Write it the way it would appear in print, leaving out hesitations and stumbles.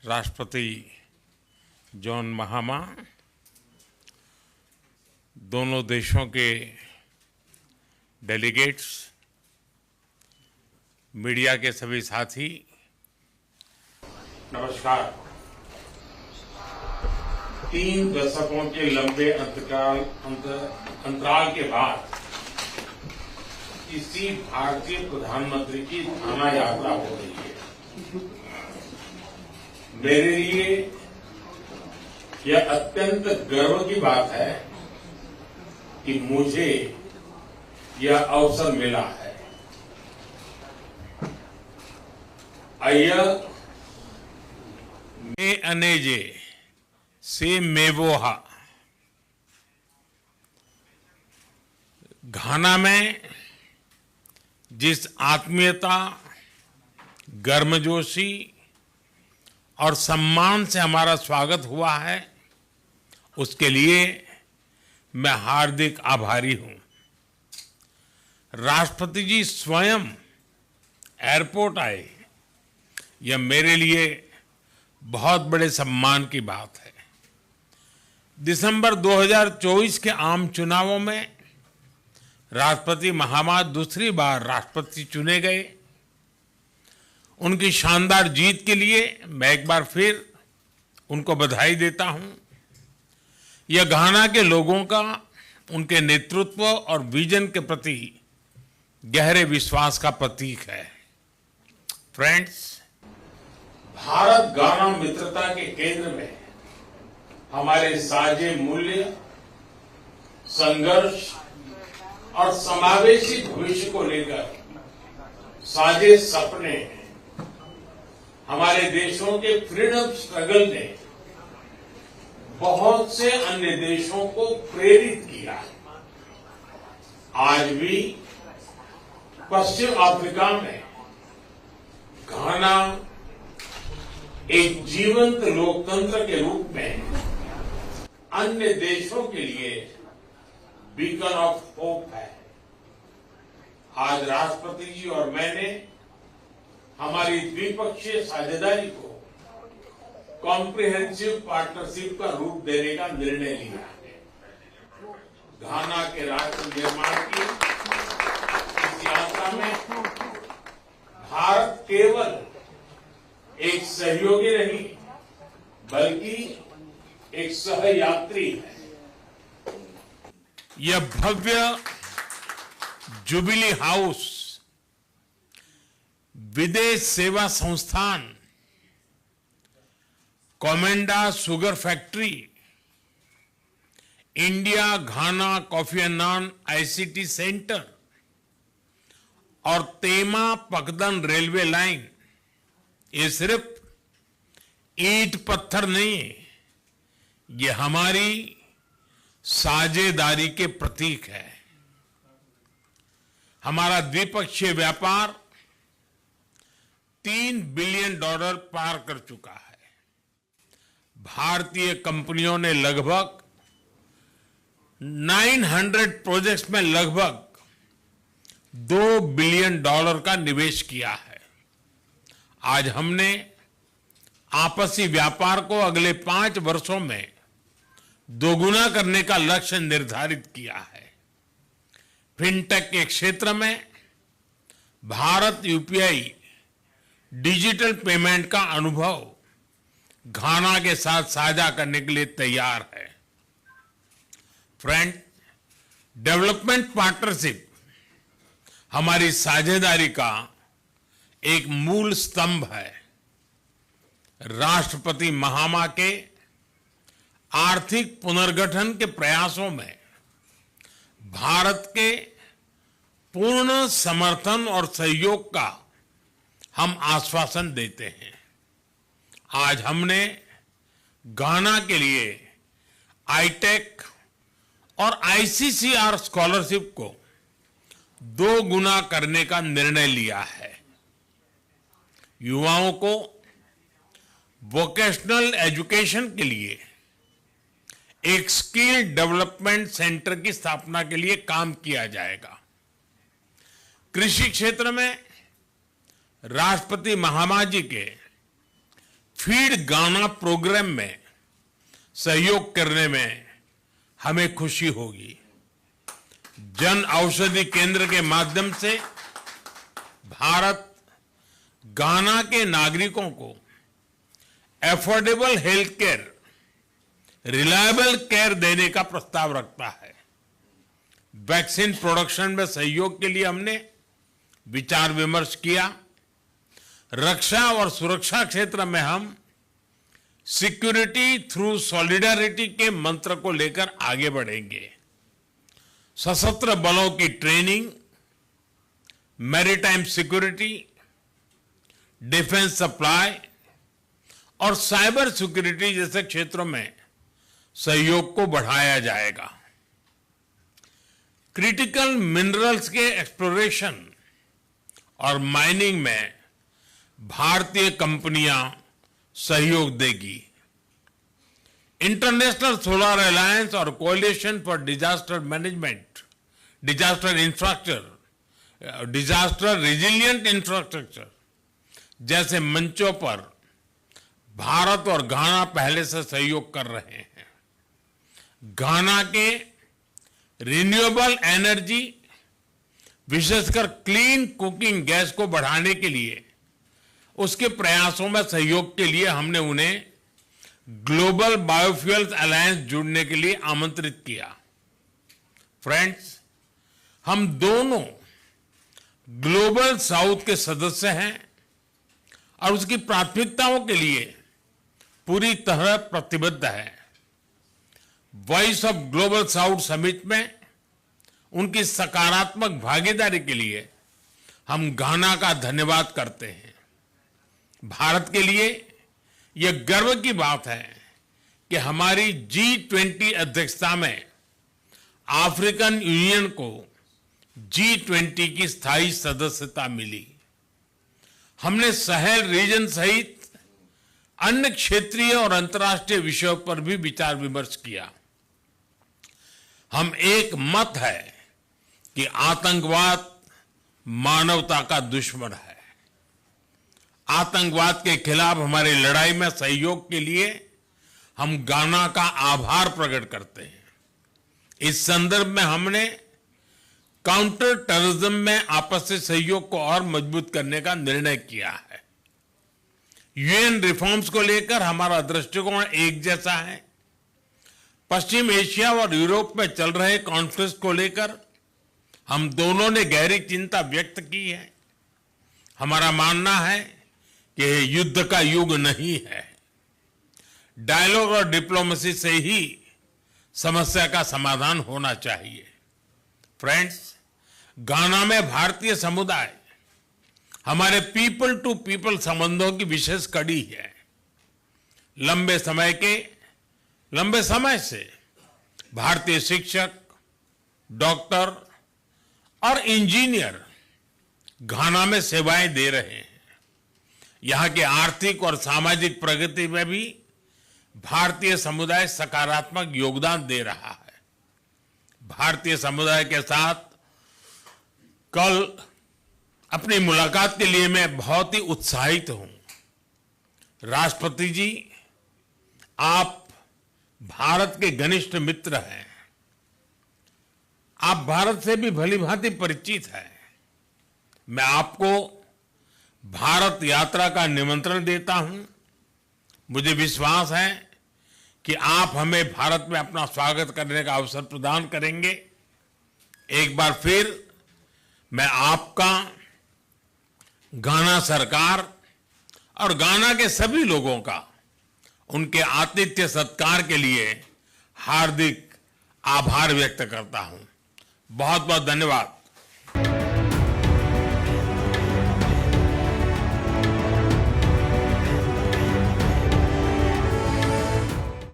राष्ट्रपति जॉन महामा, दोनों देशों के डेलीगेट्स, मीडिया के सभी साथी, नमस्कार। 3 दशकों के लंबे अंतराल के बाद किसी भारतीय प्रधानमंत्री की घाना यात्रा हो रही है। मेरे लिए यह अत्यंत गर्व की बात है कि मुझे यह अवसर मिला है। अय्य मे अनेजे से मेवोहा, घाना में जिस आत्मीयता, गर्मजोशी और सम्मान से हमारा स्वागत हुआ है, उसके लिए मैं हार्दिक आभारी हूं। राष्ट्रपति जी स्वयं एयरपोर्ट आए, यह मेरे लिए बहुत बड़े सम्मान की बात है। दिसंबर 2024 के आम चुनावों में राष्ट्रपति महामा दूसरी बार राष्ट्रपति चुने गए। उनकी शानदार जीत के लिए मैं एक बार फिर उनको बधाई देता हूं। यह घाना के लोगों का उनके नेतृत्व और विजन के प्रति गहरे विश्वास का प्रतीक है। फ्रेंड्स, भारत घाना मित्रता के केंद्र में हमारे साझे मूल्य, संघर्ष और समावेशी भविष्य को लेकर साझे सपने हैं। हमारे देशों के फ्रीडम स्ट्रगल ने बहुत से अन्य देशों को प्रेरित किया है। आज भी पश्चिम अफ्रीका में घाना एक जीवंत लोकतंत्र के रूप में अन्य देशों के लिए बीकन ऑफ होप है। आज राष्ट्रपति जी और मैंने हमारी द्विपक्षीय साझेदारी को कॉम्प्रिहेंसिव पार्टनरशिप का रूप देने का निर्णय लिया है। घाना के राष्ट्र निर्माण की इस यात्रा में भारत केवल एक सहयोगी नहीं, बल्कि एक सहयात्री है। यह भव्य जुबिली हाउस, विदेश सेवा संस्थान, Komenda sugar factory, India Ghana Kofi एंड नॉन आईसीटी सेंटर और तेमा पकदन रेलवे लाइन, ये सिर्फ ईंट पत्थर नहीं है, ये हमारी साझेदारी के प्रतीक है। हमारा द्विपक्षीय व्यापार $3 बिलियन पार कर चुका है। भारतीय कंपनियों ने लगभग 900 प्रोजेक्ट्स में लगभग $2 बिलियन का निवेश किया है। आज हमने आपसी व्यापार को अगले 5 वर्षों में दोगुना करने का लक्ष्य निर्धारित किया है। फिनटेक के क्षेत्र में भारत यूपीआई डिजिटल पेमेंट का अनुभव घाना के साथ साझा करने के लिए तैयार है। फ्रेंड, डेवलपमेंट पार्टनरशिप हमारी साझेदारी का एक मूल स्तंभ है। राष्ट्रपति महामा के आर्थिक पुनर्गठन के प्रयासों में भारत के पूर्ण समर्थन और सहयोग का हम आश्वासन देते हैं। आज हमने घाना के लिए आईटेक और आईसीसीआर स्कॉलरशिप को 2 गुना करने का निर्णय लिया है। युवाओं को वोकेशनल एजुकेशन के लिए एक स्किल डेवलपमेंट सेंटर की स्थापना के लिए काम किया जाएगा। कृषि क्षेत्र में राष्ट्रपति महामा जी के फीड गाना प्रोग्राम में सहयोग करने में हमें खुशी होगी। जन औषधि केंद्र के माध्यम से भारत गाना के नागरिकों को affordable health care, reliable care देने का प्रस्ताव रखता है। वैक्सीन प्रोडक्शन में सहयोग के लिए हमने विचार विमर्श किया। रक्षा और सुरक्षा क्षेत्र में हम सिक्योरिटी थ्रू सॉलिडारिटी के मंत्र को लेकर आगे बढ़ेंगे। सशस्त्र बलों की training, maritime security, defence supply और साइबर सिक्योरिटी जैसे क्षेत्रों में सहयोग को बढ़ाया जाएगा। क्रिटिकल मिनरल्स के एक्सप्लोरेशन और माइनिंग में भारतीय कंपनियां सहयोग देगी। इंटरनेशनल सोलर अलायंस और coalition for disaster management, disaster infrastructure, disaster resilient infrastructure जैसे मंचों पर भारत और घाना पहले से सहयोग कर रहे हैं। घाना के रिन्यूएबल एनर्जी, विशेषकर क्लीन कुकिंग गैस को बढ़ाने के लिए उसके प्रयासों में सहयोग के लिए हमने उन्हें ग्लोबल बायोफ्यूल्स अलायंस जुड़ने के लिए आमंत्रित किया। फ्रेंड्स, हम दोनों ग्लोबल साउथ के सदस्य हैं और उसकी प्राथमिकताओं के लिए पूरी तरह प्रतिबद्ध है। Voice of global south summit में उनकी सकारात्मक भागीदारी के लिए हम घाना का धन्यवाद करते हैं। भारत के लिए यह गर्व की बात है कि हमारी G20 अध्यक्षता में अफ्रीकन यूनियन को G20 की स्थायी सदस्यता मिली। हमने साहेल रीजन सहित अन्य क्षेत्रीय और अंतर्राष्ट्रीय विषयों पर भी विचार विमर्श किया। हम एक मत है कि आतंकवाद मानवता का दुश्मन है। आतंकवाद के खिलाफ हमारी लड़ाई में सहयोग के लिए हम घाना का आभार प्रकट करते हैं। इस संदर्भ में हमने काउंटर टेररिज्म में आपसी सहयोग को और मजबूत करने का निर्णय किया है। यूएन रिफॉर्म्स को लेकर हमारा दृष्टिकोण एक जैसा है। पश्चिम एशिया और यूरोप में चल रहे कॉन्फ्लिक्ट को लेकर हम दोनों ने गहरी चिंता व्यक्त की है। हमारा मानना है कि यह युद्ध का युग नहीं है। डायलॉग और डिप्लोमेसी से ही समस्या का समाधान होना चाहिए। फ्रेंड्स, घाना में भारतीय समुदाय हमारे पीपल टू पीपल संबंधों की विशेष कड़ी है। लंबे समय से भारतीय शिक्षक, डॉक्टर और इंजीनियर घाना में सेवाएं दे रहे हैं। यहां की आर्थिक और सामाजिक प्रगति में भी भारतीय समुदाय सकारात्मक योगदान दे रहा है। भारतीय समुदाय के साथ कल अपनी मुलाकात के लिए मैं बहुत ही उत्साहित हूं। राष्ट्रपति जी, आप भारत के घनिष्ठ मित्र हैं। आप भारत से भी भलीभांति परिचित हैं। मैं आपको भारत यात्रा का निमंत्रण देता हूं। मुझे विश्वास है कि आप हमें भारत में अपना स्वागत करने का अवसर प्रदान करेंगे। एक बार फिर मैं आपका, घाना सरकार और घाना के सभी लोगों का उनके आतिथ्य सत्कार के लिए हार्दिक आभार व्यक्त करता हूं। बहुत बहुत धन्यवाद।